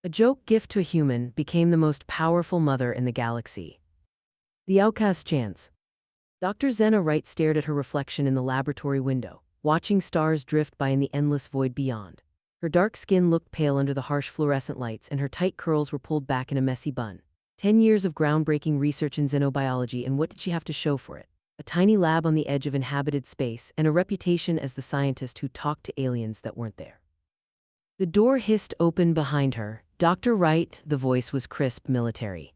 A joke gift to a human became the most powerful mother in the galaxy. The outcast chance. Dr. Zena Wright stared at her reflection in the laboratory window, watching stars drift by in the endless void beyond. Her dark skin looked pale under the harsh fluorescent lights, and her tight curls were pulled back in a messy bun. 10 years of groundbreaking research in xenobiology, and what did she have to show for it? A tiny lab on the edge of inhabited space, and a reputation as the scientist who talked to aliens that weren't there. The door hissed open behind her. Dr. Wright, the voice was crisp, military.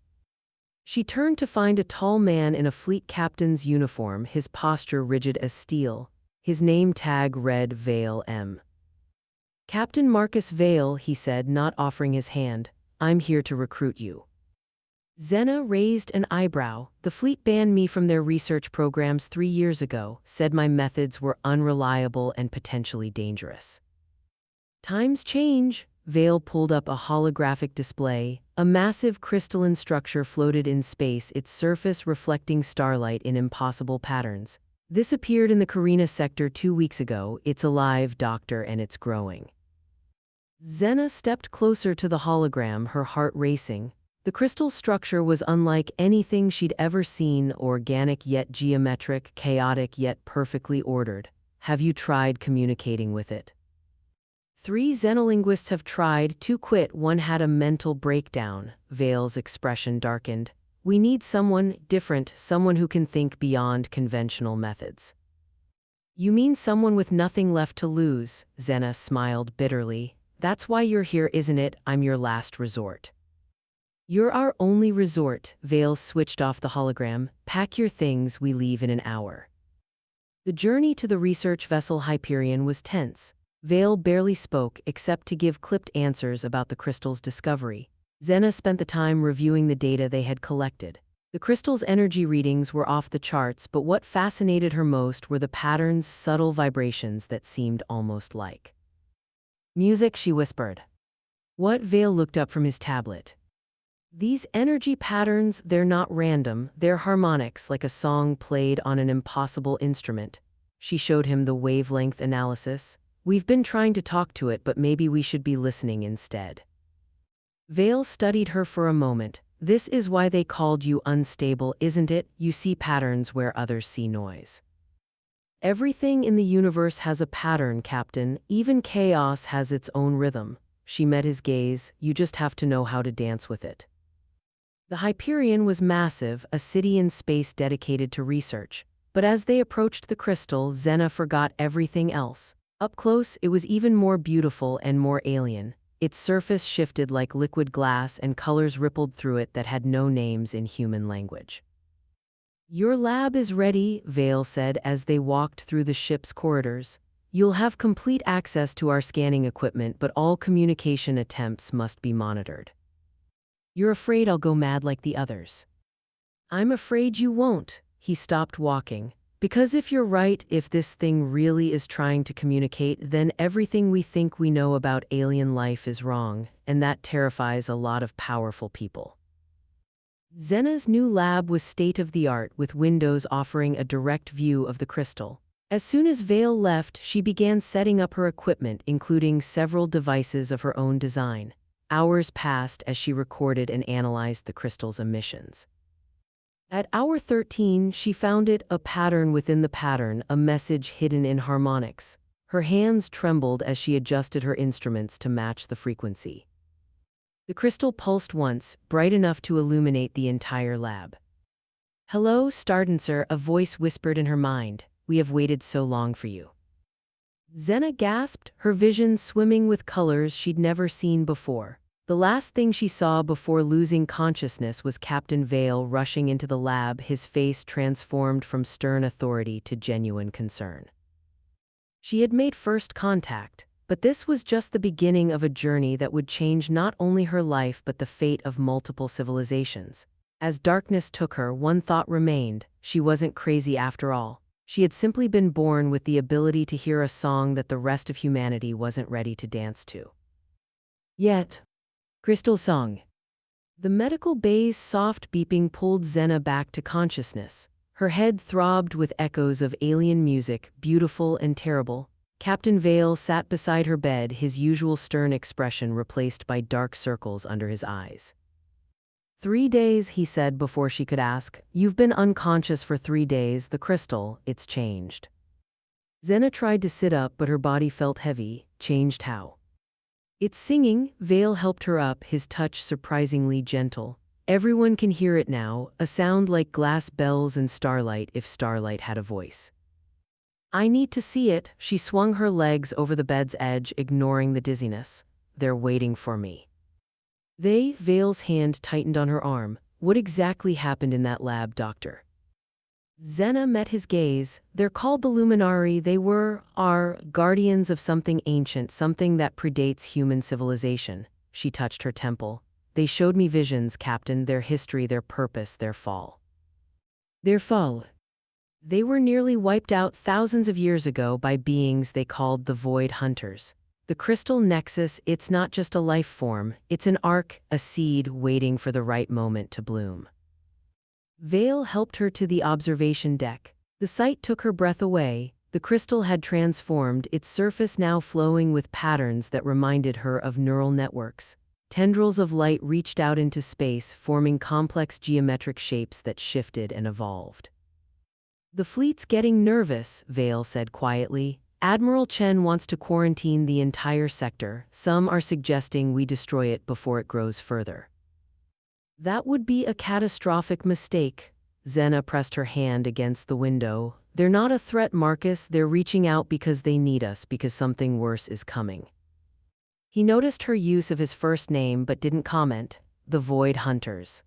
She turned to find a tall man in a fleet captain's uniform, his posture rigid as steel. His name tag read Vale M. Captain Marcus Vale, he said, not offering his hand. I'm here to recruit you. Zena raised an eyebrow. The fleet banned me from their research programs 3 years ago, said my methods were unreliable and potentially dangerous. Times change. Vale pulled up a holographic display. A massive crystalline structure floated in space, its surface reflecting starlight in impossible patterns. This appeared in the Carina sector 2 weeks ago. It's alive, Doctor, and it's growing. Zena stepped closer to the hologram, her heart racing. The crystal structure was unlike anything she'd ever seen, organic yet geometric, chaotic yet perfectly ordered. Have you tried communicating with it? 3 xenolinguists have tried, 2 quit, 1 had a mental breakdown. Vale's expression darkened. We need someone different, someone who can think beyond conventional methods. You mean someone with nothing left to lose? Zena smiled bitterly. That's why you're here, isn't it? I'm your last resort. You're our only resort. Vale switched off the hologram. Pack your things, we leave in an hour. The journey to the research vessel Hyperion was tense. Vale barely spoke except to give clipped answers about the crystal's discovery. Zena spent the time reviewing the data they had collected. The crystal's energy readings were off the charts, but what fascinated her most were the patterns, subtle vibrations that seemed almost like music, she whispered. What? Vale looked up from his tablet. These energy patterns, they're not random, they're harmonics, like a song played on an impossible instrument. She showed him the wavelength analysis. We've been trying to talk to it, but maybe we should be listening instead. Vale studied her for a moment. This is why they called you unstable, isn't it? You see patterns where others see noise. Everything in the universe has a pattern, Captain. Even chaos has its own rhythm. She met his gaze. You just have to know how to dance with it. The Hyperion was massive, a city in space dedicated to research. But as they approached the crystal, Zena forgot everything else. Up close, it was even more beautiful and more alien. Its surface shifted like liquid glass, and colors rippled through it that had no names in human language. Your lab is ready, Vale said as they walked through the ship's corridors. You'll have complete access to our scanning equipment, but all communication attempts must be monitored. You're afraid I'll go mad like the others. I'm afraid you won't. He stopped walking. Because if you're right, if this thing really is trying to communicate, then everything we think we know about alien life is wrong, and that terrifies a lot of powerful people. Zena's new lab was state-of-the-art, with windows offering a direct view of the crystal. As soon as Vale left, she began setting up her equipment, including several devices of her own design. Hours passed as she recorded and analyzed the crystal's emissions. At hour 13, she found it, a pattern within the pattern, a message hidden in harmonics. Her hands trembled as she adjusted her instruments to match the frequency. The crystal pulsed once, bright enough to illuminate the entire lab. Hello, Stardancer, a voice whispered in her mind. We have waited so long for you. Zena gasped, her vision swimming with colors she'd never seen before. The last thing she saw before losing consciousness was Captain Vale rushing into the lab, his face transformed from stern authority to genuine concern. She had made first contact, but this was just the beginning of a journey that would change not only her life but the fate of multiple civilizations. As darkness took her, one thought remained: she wasn't crazy after all. She had simply been born with the ability to hear a song that the rest of humanity wasn't ready to dance to. Yet, Crystal Song. The medical bay's soft beeping pulled Zena back to consciousness. Her head throbbed with echoes of alien music, beautiful and terrible. Captain Vale sat beside her bed, his usual stern expression replaced by dark circles under his eyes. 3 days, he said before she could ask. You've been unconscious for 3 days. The crystal, it's changed. Zena tried to sit up, but her body felt heavy. Changed how? It's singing. Vale helped her up, his touch surprisingly gentle. Everyone can hear it now, a sound like glass bells and starlight if starlight had a voice. I need to see it. She swung her legs over the bed's edge, ignoring the dizziness. They're waiting for me. Vale's hand tightened on her arm. What exactly happened in that lab, doctor? Zena met his gaze. They're called the Luminari. They are guardians of something ancient, something that predates human civilization. She touched her temple. They showed me visions, Captain, their history, their purpose, their fall. Their fall. They were nearly wiped out thousands of years ago by beings they called the Void Hunters. The crystal nexus, it's not just a life form, it's an arc, a seed waiting for the right moment to bloom. Vale helped her to the observation deck. The sight took her breath away. The crystal had transformed, its surface now flowing with patterns that reminded her of neural networks. Tendrils of light reached out into space, forming complex geometric shapes that shifted and evolved. The fleet's getting nervous, Vale said quietly. Admiral Chen wants to quarantine the entire sector. Some are suggesting we destroy it before it grows further. That would be a catastrophic mistake. Zena pressed her hand against the window. They're not a threat, Marcus. They're reaching out because they need us, because something worse is coming. He noticed her use of his first name but didn't comment. The Void Hunters.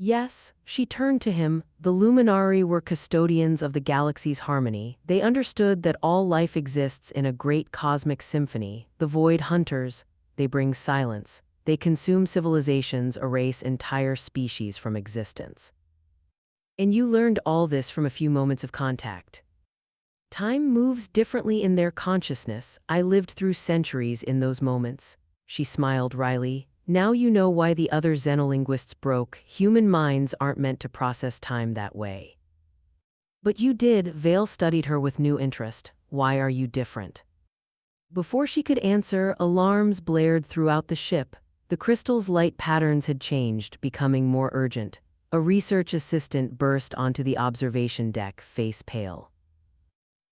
Yes, she turned to him. The Luminari were custodians of the galaxy's harmony. They understood that all life exists in a great cosmic symphony. The Void Hunters, they bring silence. They consume civilizations, erase entire species from existence. And you learned all this from a few moments of contact. Time moves differently in their consciousness. I lived through centuries in those moments. She smiled wryly. Now you know why the other xenolinguists broke. Human minds aren't meant to process time that way. But you did. Vale studied her with new interest. Why are you different? Before she could answer, alarms blared throughout the ship. The crystal's light patterns had changed, becoming more urgent. A research assistant burst onto the observation deck, face pale.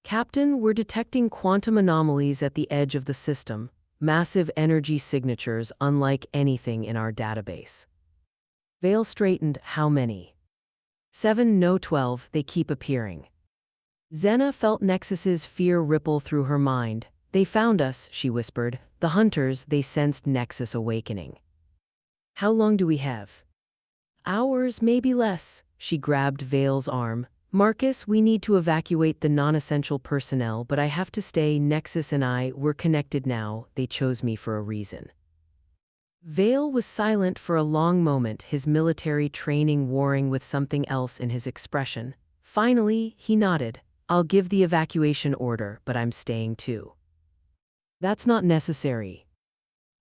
Captain, we're detecting quantum anomalies at the edge of the system. Massive energy signatures unlike anything in our database. Vale straightened. How many? 7, no 12, they keep appearing. Zena felt Nexus's fear ripple through her mind. They found us, she whispered. The hunters, they sensed Nexus awakening. How long do we have? Hours, maybe less. She grabbed Vale's arm. Marcus, we need to evacuate the non-essential personnel, but I have to stay. Nexus and I, we're connected now. They chose me for a reason. Vale was silent for a long moment, his military training warring with something else in his expression. Finally, he nodded. I'll give the evacuation order, but I'm staying too. That's not necessary.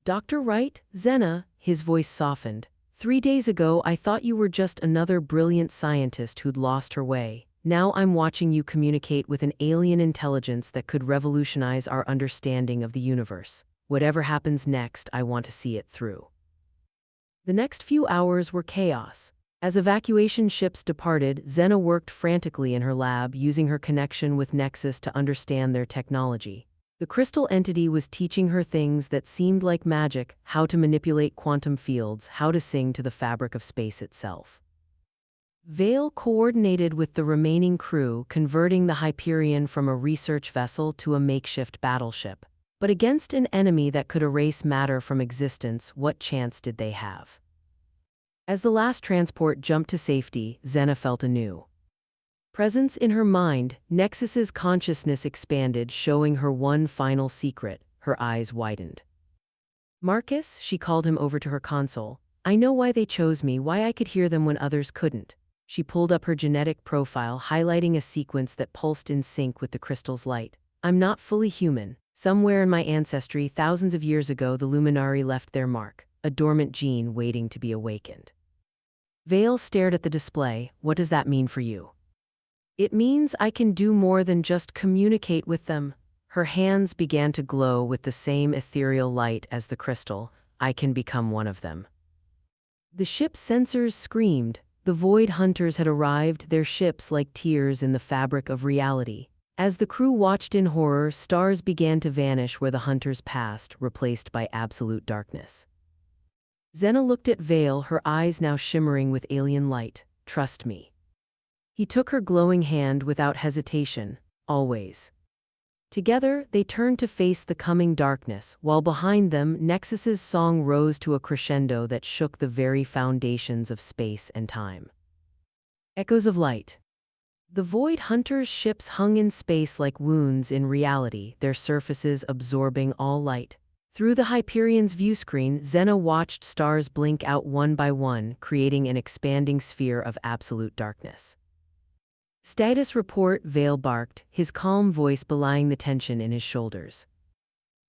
Dr. Wright, Zena, his voice softened. 3 days ago, I thought you were just another brilliant scientist who'd lost her way. Now I'm watching you communicate with an alien intelligence that could revolutionize our understanding of the universe. Whatever happens next, I want to see it through. The next few hours were chaos. As evacuation ships departed, Zena worked frantically in her lab, using her connection with Nexus to understand their technology. The crystal entity was teaching her things that seemed like magic, how to manipulate quantum fields, how to sing to the fabric of space itself. Vale coordinated with the remaining crew, converting the Hyperion from a research vessel to a makeshift battleship. But against an enemy that could erase matter from existence, what chance did they have? As the last transport jumped to safety, Zena felt anew. Presence in her mind, Nexus's consciousness expanded, showing her one final secret. Her eyes widened. Marcus, she called him over to her console. I know why they chose me, why I could hear them when others couldn't. She pulled up her genetic profile, highlighting a sequence that pulsed in sync with the crystal's light. I'm not fully human. Somewhere in my ancestry, thousands of years ago, the Luminari left their mark, a dormant gene waiting to be awakened. Vale stared at the display. What does that mean for you? It means I can do more than just communicate with them. Her hands began to glow with the same ethereal light as the crystal. I can become one of them. The ship's sensors screamed. The Void Hunters had arrived, their ships like tears in the fabric of reality. As the crew watched in horror, stars began to vanish where the hunters passed, replaced by absolute darkness. Zena looked at Vale, her eyes now shimmering with alien light. Trust me. He took her glowing hand without hesitation. Always. Together, they turned to face the coming darkness, while behind them, Nexus's song rose to a crescendo that shook the very foundations of space and time. Echoes of light. The Void Hunters' ships hung in space like wounds in reality, their surfaces absorbing all light. Through the Hyperion's viewscreen, Zena watched stars blink out one by one, creating an expanding sphere of absolute darkness. Status report, Vale barked, his calm voice belying the tension in his shoulders.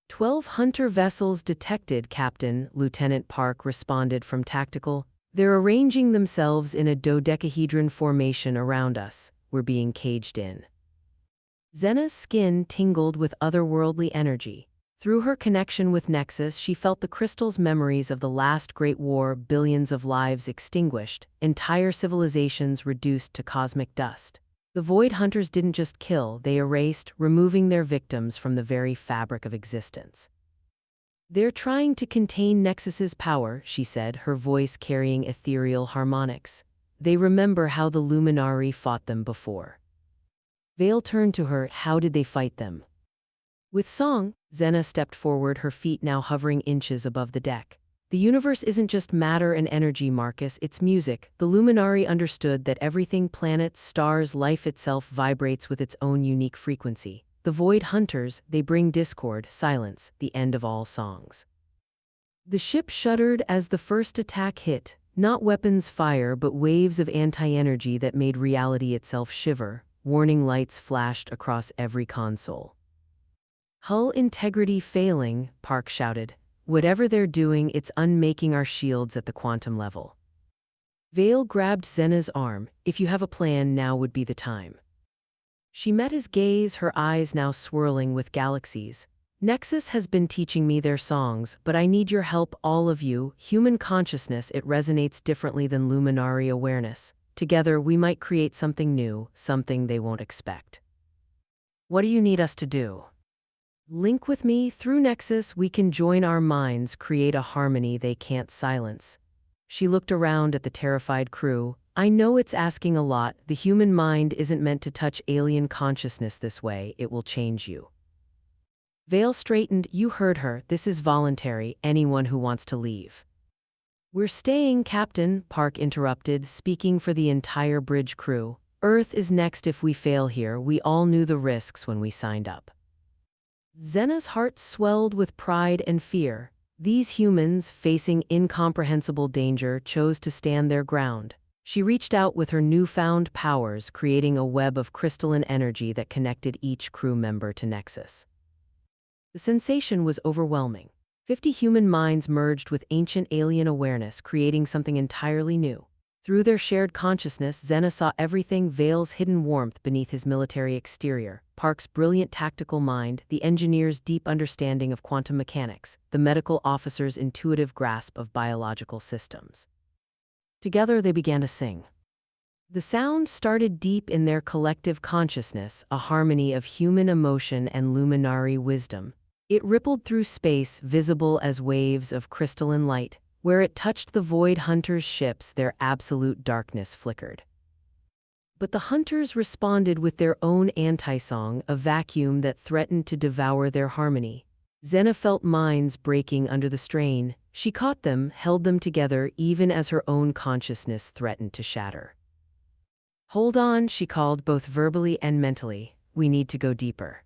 12 Hunter vessels detected, Captain, Lieutenant Park responded from tactical. They're arranging themselves in a dodecahedron formation around us. We're being caged in. Zena's skin tingled with otherworldly energy. Through her connection with Nexus, she felt the crystal's memories of the last Great War, billions of lives extinguished, entire civilizations reduced to cosmic dust. The Void Hunters didn't just kill, they erased, removing their victims from the very fabric of existence. They're trying to contain Nexus's power, she said, her voice carrying ethereal harmonics. They remember how the Luminari fought them before. Vale turned to her. How did they fight them? With song, Zena stepped forward, her feet now hovering inches above the deck. The universe isn't just matter and energy, Marcus, it's music. The Luminari understood that everything, planets, stars, life itself, vibrates with its own unique frequency. The Void Hunters, they bring discord, silence, the end of all songs. The ship shuddered as the first attack hit, not weapons fire but waves of anti-energy that made reality itself shiver. Warning lights flashed across every console. Hull integrity failing, Park shouted. Whatever they're doing, it's unmaking our shields at the quantum level. Vale grabbed Zena's arm. If you have a plan, now would be the time. She met his gaze, her eyes now swirling with galaxies. Nexus has been teaching me their songs, but I need your help, all of you. Human consciousness, it resonates differently than Luminari awareness. Together, we might create something new, something they won't expect. What do you need us to do? Link with me. Through Nexus, we can join our minds, create a harmony they can't silence. She looked around at the terrified crew. I know it's asking a lot. The human mind isn't meant to touch alien consciousness this way. It will change you. Vale straightened. You heard her. This is voluntary. Anyone who wants to leave. We're staying, Captain, Park interrupted, speaking for the entire bridge crew. Earth is next if we fail here. We all knew the risks when we signed up. Zena's heart swelled with pride and fear. These humans, facing incomprehensible danger, chose to stand their ground. She reached out with her newfound powers, creating a web of crystalline energy that connected each crew member to Nexus. The sensation was overwhelming. 50 human minds merged with ancient alien awareness, creating something entirely new. Through their shared consciousness, Zena saw everything: Vale's hidden warmth beneath his military exterior, Park's brilliant tactical mind, the engineer's deep understanding of quantum mechanics, the medical officer's intuitive grasp of biological systems. Together they began to sing. The sound started deep in their collective consciousness, a harmony of human emotion and Luminari wisdom. It rippled through space, visible as waves of crystalline light. Where it touched the Void Hunters' ships, their absolute darkness flickered. But the Hunters responded with their own anti-song, a vacuum that threatened to devour their harmony. Zena felt minds breaking under the strain. She caught them, held them together, even as her own consciousness threatened to shatter. Hold on, she called, both verbally and mentally. We need to go deeper.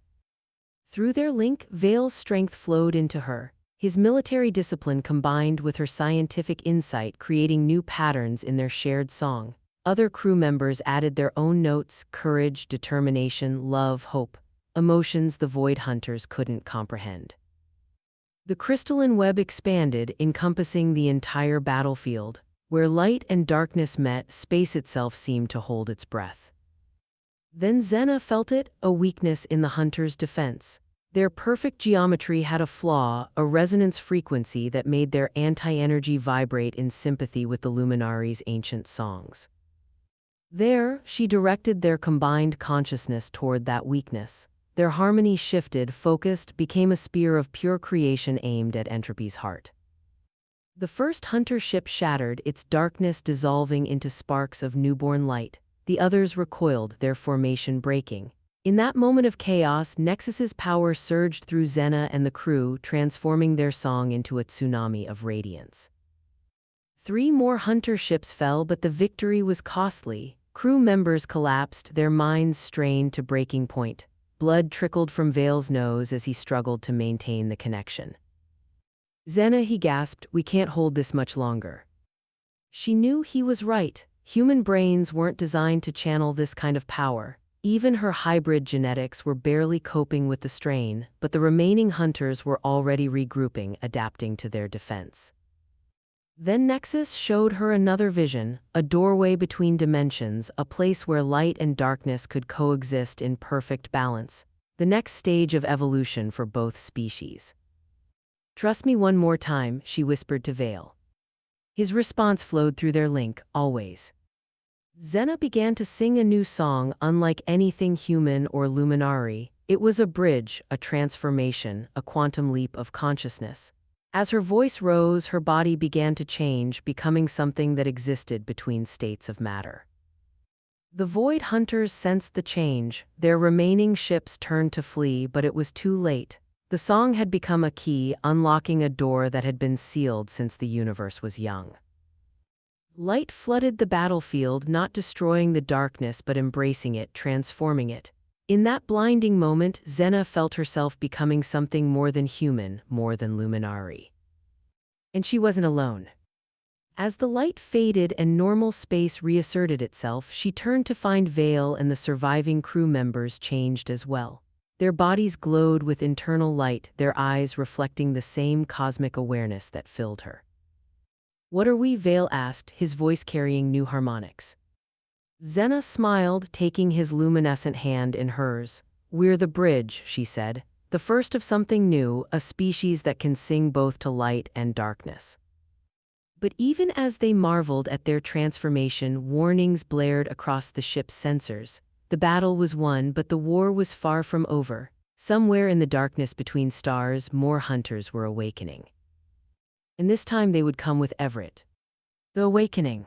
Through their link, Vale's strength flowed into her. His military discipline combined with her scientific insight, creating new patterns in their shared song. Other crew members added their own notes: courage, determination, love, hope. Emotions the Void Hunters couldn't comprehend. The crystalline web expanded, encompassing the entire battlefield. Where light and darkness met, space itself seemed to hold its breath. Then Zena felt it, a weakness in the Hunters' defense. Their perfect geometry had a flaw, a resonance frequency that made their anti-energy vibrate in sympathy with the Luminaries' ancient songs. There, she directed their combined consciousness toward that weakness. Their harmony shifted, focused, became a spear of pure creation aimed at entropy's heart. The first hunter ship shattered, its darkness dissolving into sparks of newborn light. The others recoiled, their formation breaking. In that moment of chaos, Nexus's power surged through Xena and the crew, transforming their song into a tsunami of radiance. 3 more hunter ships fell, but the victory was costly. Crew members collapsed, their minds strained to breaking point. Blood trickled from Vale's nose as he struggled to maintain the connection. "Xena," he gasped, "we can't hold this much longer." She knew he was right. Human brains weren't designed to channel this kind of power. Even her hybrid genetics were barely coping with the strain, but the remaining hunters were already regrouping, adapting to their defense. Then Nexus showed her another vision, a doorway between dimensions, a place where light and darkness could coexist in perfect balance, the next stage of evolution for both species. "Trust me one more time," she whispered to Vale. His response flowed through their link, always. Xena began to sing a new song, unlike anything human or luminary. It was a bridge, a transformation, a quantum leap of consciousness. As her voice rose, her body began to change, becoming something that existed between states of matter. The Void Hunters sensed the change. Their remaining ships turned to flee, but it was too late. The song had become a key, unlocking a door that had been sealed since the universe was young. Light flooded the battlefield, not destroying the darkness but embracing it, transforming it. In that blinding moment, Xena felt herself becoming something more than human, more than luminary. And she wasn't alone. As the light faded and normal space reasserted itself, she turned to find Vale and the surviving crew members changed as well. Their bodies glowed with internal light, their eyes reflecting the same cosmic awareness that filled her. "What are we?" Vale asked, his voice carrying new harmonics. Xena smiled, taking his luminescent hand in hers. "We're the bridge," she said, "the first of something new, a species that can sing both to light and darkness." But even as they marveled at their transformation, warnings blared across the ship's sensors. The battle was won, but the war was far from over. Somewhere in the darkness between stars, more hunters were awakening. And this time they would come with Everett. The awakening.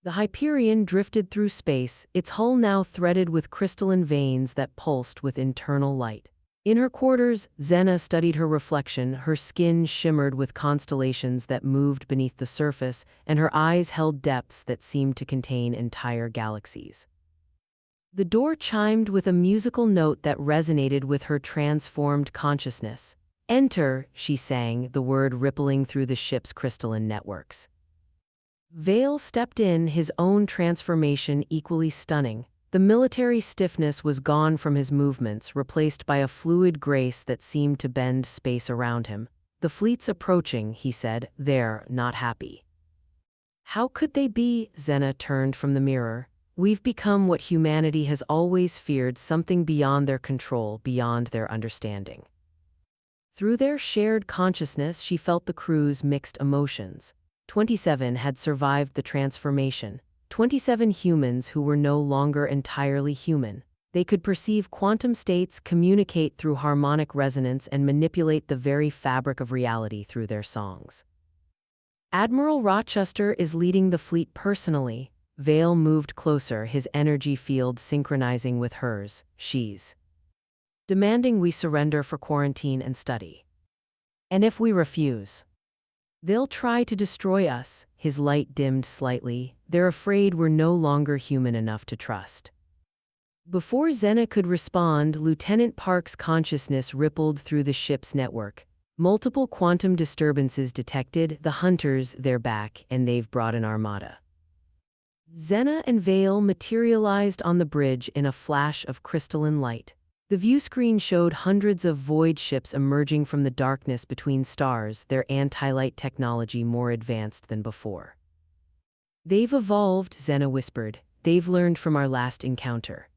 The Hyperion drifted through space, its hull now threaded with crystalline veins that pulsed with internal light. In her quarters, Xena studied her reflection, her skin shimmered with constellations that moved beneath the surface, and her eyes held depths that seemed to contain entire galaxies. The door chimed with a musical note that resonated with her transformed consciousness. "Enter," she sang, the word rippling through the ship's crystalline networks. Vale stepped in, his own transformation equally stunning. The military stiffness was gone from his movements, replaced by a fluid grace that seemed to bend space around him. "The fleet's approaching," he said. "They're not happy." "How could they be?" Xena turned from the mirror. "We've become what humanity has always feared, something beyond their control, beyond their understanding." Through their shared consciousness, she felt the crew's mixed emotions. 27 had survived the transformation. 27 humans who were no longer entirely human. They could perceive quantum states, communicate through harmonic resonance, and manipulate the very fabric of reality through their songs. "Admiral Rochester is leading the fleet personally." Vale moved closer, his energy field synchronizing with hers. "She's demanding we surrender for quarantine and study. And if we refuse, they'll try to destroy us." His light dimmed slightly. "They're afraid we're no longer human enough to trust." Before Xena could respond, Lieutenant Park's consciousness rippled through the ship's network. "Multiple quantum disturbances detected. The hunters, they're back, and they've brought an armada." Xena and Vale materialized on the bridge in a flash of crystalline light. The viewscreen showed hundreds of void ships emerging from the darkness between stars, their anti-light technology more advanced than before. "They've evolved," Xena whispered. "They've learned from our last encounter."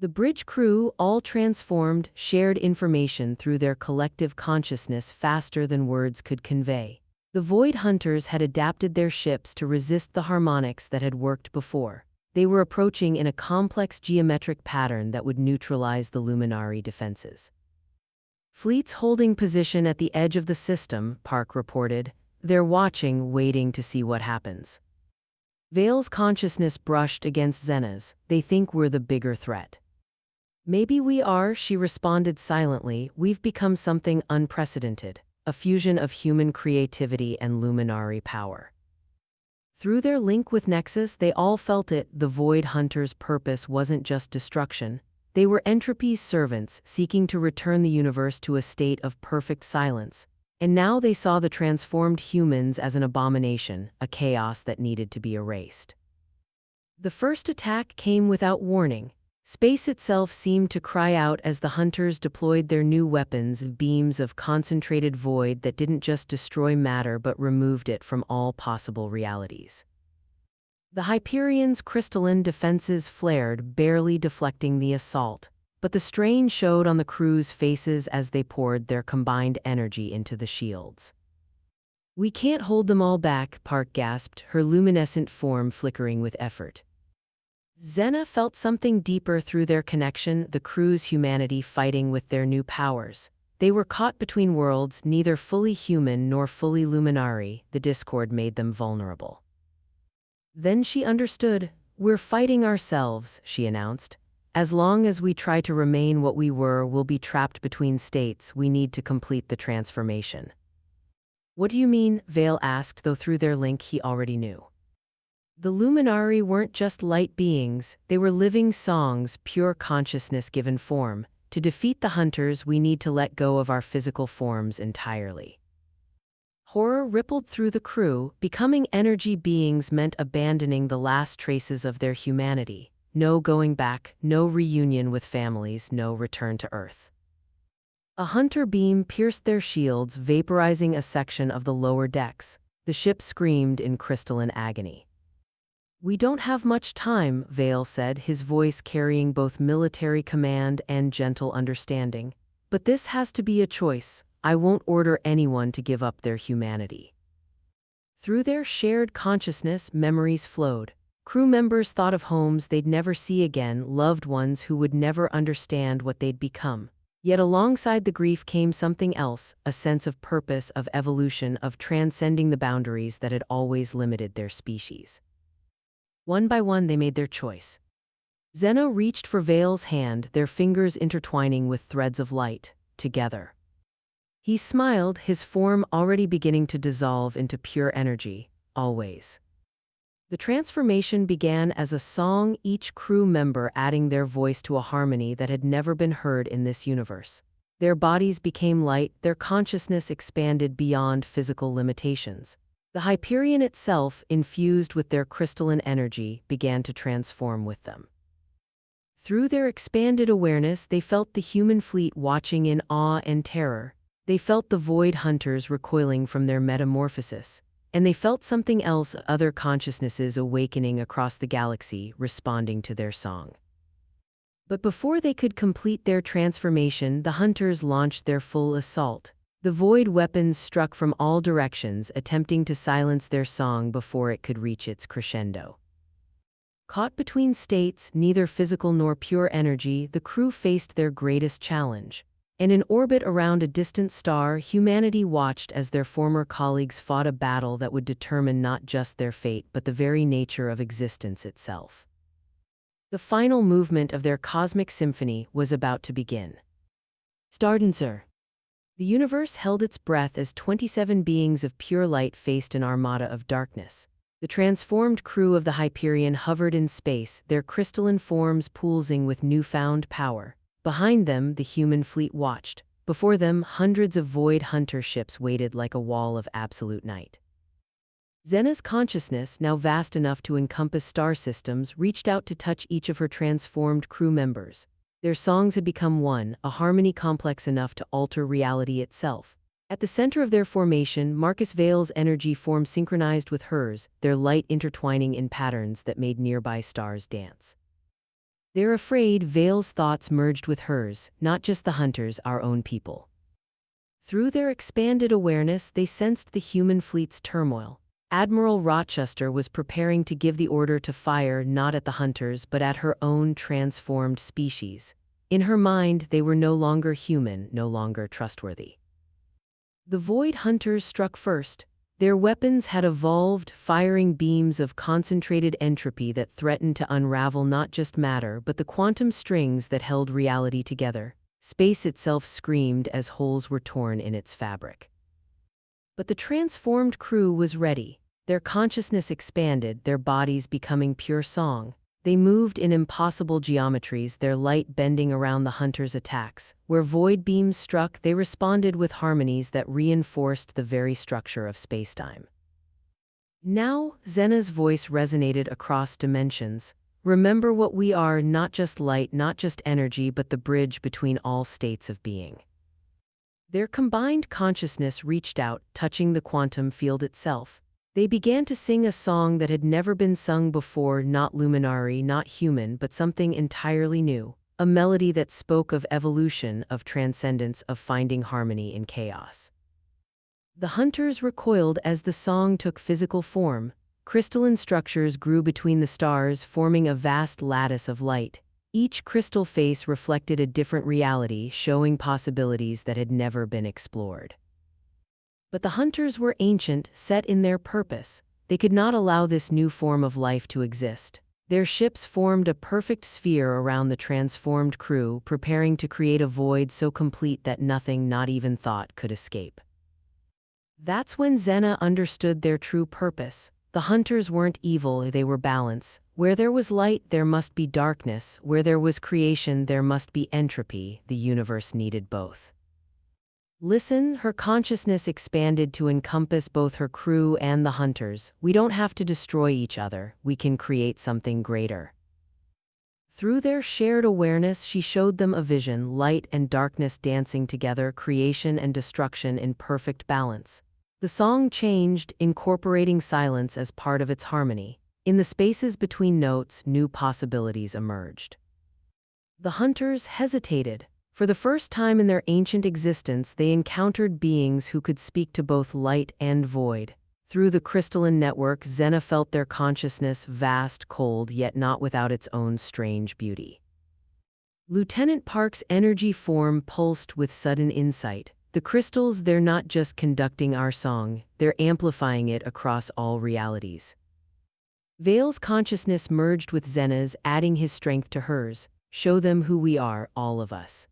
The bridge crew, all transformed, shared information through their collective consciousness faster than words could convey. The Void Hunters had adapted their ships to resist the harmonics that had worked before. They were approaching in a complex geometric pattern that would neutralize the Luminari defenses. Fleets holding position at the edge of the system, Park reported. They're watching, waiting to see what happens. Vale's consciousness brushed against Zena's. They think we're the bigger threat. Maybe we are, she responded silently. We've become something unprecedented, a fusion of human creativity and Luminari power. Through their link with Nexus, they all felt it. The Void Hunters' purpose wasn't just destruction. They were entropy's servants, seeking to return the universe to a state of perfect silence. And now they saw the transformed humans as an abomination, a chaos that needed to be erased. The first attack came without warning. Space itself seemed to cry out as the hunters deployed their new weapons, beams of concentrated void that didn't just destroy matter but removed it from all possible realities. The Hyperion's crystalline defenses flared, barely deflecting the assault, but the strain showed on the crew's faces as they poured their combined energy into the shields. We can't hold them all back, Park gasped, her luminescent form flickering with effort. Zena felt something deeper through their connection, the crew's humanity fighting with their new powers. They were caught between worlds, neither fully human nor fully Luminari. The discord made them vulnerable. Then she understood. We're fighting ourselves, she announced. As long as we try to remain what we were, we'll be trapped between states. We need to complete the transformation. What do you mean? Vale asked, though through their link he already knew. The Luminari weren't just light beings, they were living songs, pure consciousness given form. To defeat the hunters, we need to let go of our physical forms entirely. Horror rippled through the crew. Becoming energy beings meant abandoning the last traces of their humanity. No going back, no reunion with families, no return to Earth. A hunter beam pierced their shields, vaporizing a section of the lower decks. The ship screamed in crystalline agony. We don't have much time, Vale said, his voice carrying both military command and gentle understanding. But this has to be a choice. I won't order anyone to give up their humanity. Through their shared consciousness, memories flowed. Crew members thought of homes they'd never see again, loved ones who would never understand what they'd become. Yet alongside the grief came something else, a sense of purpose, of evolution, of transcending the boundaries that had always limited their species. One by one they made their choice. Zeno reached for Vale's hand, their fingers intertwining with threads of light, together. He smiled, his form already beginning to dissolve into pure energy, always. The transformation began as a song, each crew member adding their voice to a harmony that had never been heard in this universe. Their bodies became light, their consciousness expanded beyond physical limitations. The Hyperion itself, infused with their crystalline energy, began to transform with them. Through their expanded awareness, they felt the human fleet watching in awe and terror. They felt the Void Hunters recoiling from their metamorphosis. And they felt something else, other consciousnesses awakening across the galaxy, responding to their song. But before they could complete their transformation, the Hunters launched their full assault. The void weapons struck from all directions, attempting to silence their song before it could reach its crescendo. Caught between states, neither physical nor pure energy, the crew faced their greatest challenge. And in orbit around a distant star, humanity watched as their former colleagues fought a battle that would determine not just their fate but the very nature of existence itself. The final movement of their cosmic symphony was about to begin. Stardancer. The universe held its breath as 27 beings of pure light faced an armada of darkness. The transformed crew of the Hyperion hovered in space, their crystalline forms pulsing with newfound power. Behind them, the human fleet watched. Before them, hundreds of Void Hunter ships waited like a wall of absolute night. Zena's consciousness, now vast enough to encompass star systems, reached out to touch each of her transformed crew members. Their songs had become one, a harmony complex enough to alter reality itself. At the center of their formation, Marcus Vale's energy form synchronized with hers, their light intertwining in patterns that made nearby stars dance. They're afraid. Vale's thoughts merged with hers, not just the hunters, our own people. Through their expanded awareness, they sensed the human fleet's turmoil. Admiral Rochester was preparing to give the order to fire not at the hunters but at her own transformed species. In her mind, they were no longer human, no longer trustworthy. The Void Hunters struck first. Their weapons had evolved, firing beams of concentrated entropy that threatened to unravel not just matter but the quantum strings that held reality together. Space itself screamed as holes were torn in its fabric. But the transformed crew was ready. Their consciousness expanded, their bodies becoming pure song. They moved in impossible geometries, their light bending around the hunters' attacks. Where void beams struck, they responded with harmonies that reinforced the very structure of spacetime. Now, Zena's voice resonated across dimensions. Remember what we are, not just light, not just energy, but the bridge between all states of being. Their combined consciousness reached out, touching the quantum field itself. They began to sing a song that had never been sung before, not luminary, not human, but something entirely new. A melody that spoke of evolution, of transcendence, of finding harmony in chaos. The hunters recoiled as the song took physical form. Crystalline structures grew between the stars, forming a vast lattice of light. Each crystal face reflected a different reality, showing possibilities that had never been explored. But the hunters were ancient, set in their purpose. They could not allow this new form of life to exist. Their ships formed a perfect sphere around the transformed crew, preparing to create a void so complete that nothing, not even thought, could escape. That's when Zena understood their true purpose. The hunters weren't evil, they were balance. Where there was light, there must be darkness. Where there was creation, there must be entropy. The universe needed both. Listen, her consciousness expanded to encompass both her crew and the hunters. We don't have to destroy each other, we can create something greater. Through their shared awareness, she showed them a vision, light and darkness dancing together, creation and destruction in perfect balance. The song changed, incorporating silence as part of its harmony. In the spaces between notes, new possibilities emerged. The hunters hesitated. For the first time in their ancient existence, they encountered beings who could speak to both light and void. Through the crystalline network, Zena felt their consciousness, vast, cold, yet not without its own strange beauty. Lieutenant Park's energy form pulsed with sudden insight. The crystals, they're not just conducting our song, they're amplifying it across all realities. Vale's consciousness merged with Zena's, adding his strength to hers. Show them who we are, all of us.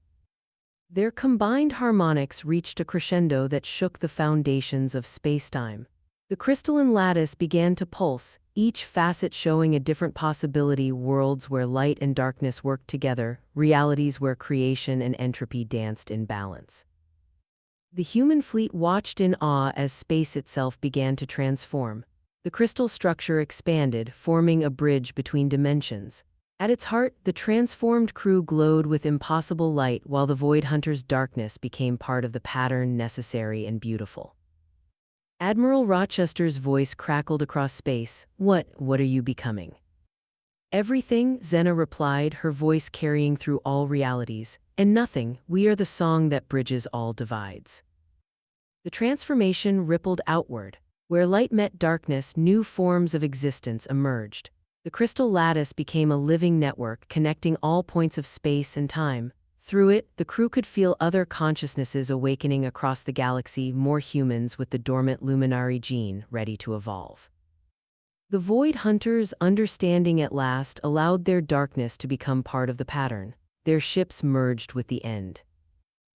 Their combined harmonics reached a crescendo that shook the foundations of spacetime. The crystalline lattice began to pulse, each facet showing a different possibility, worlds where light and darkness worked together, realities where creation and entropy danced in balance. The human fleet watched in awe as space itself began to transform. The crystal structure expanded, forming a bridge between dimensions. At its heart, the transformed crew glowed with impossible light, while the Void Hunter's darkness became part of the pattern, necessary and beautiful. Admiral Rochester's voice crackled across space. What are you becoming? Everything, Zena replied, her voice carrying through all realities. And nothing, we are the song that bridges all divides. The transformation rippled outward. Where light met darkness, new forms of existence emerged. The crystal lattice became a living network connecting all points of space and time. Through it, the crew could feel other consciousnesses awakening across the galaxy, more humans with the dormant luminary gene ready to evolve. The Void Hunters, understanding at last, allowed their darkness to become part of the pattern. Their ships merged with the end.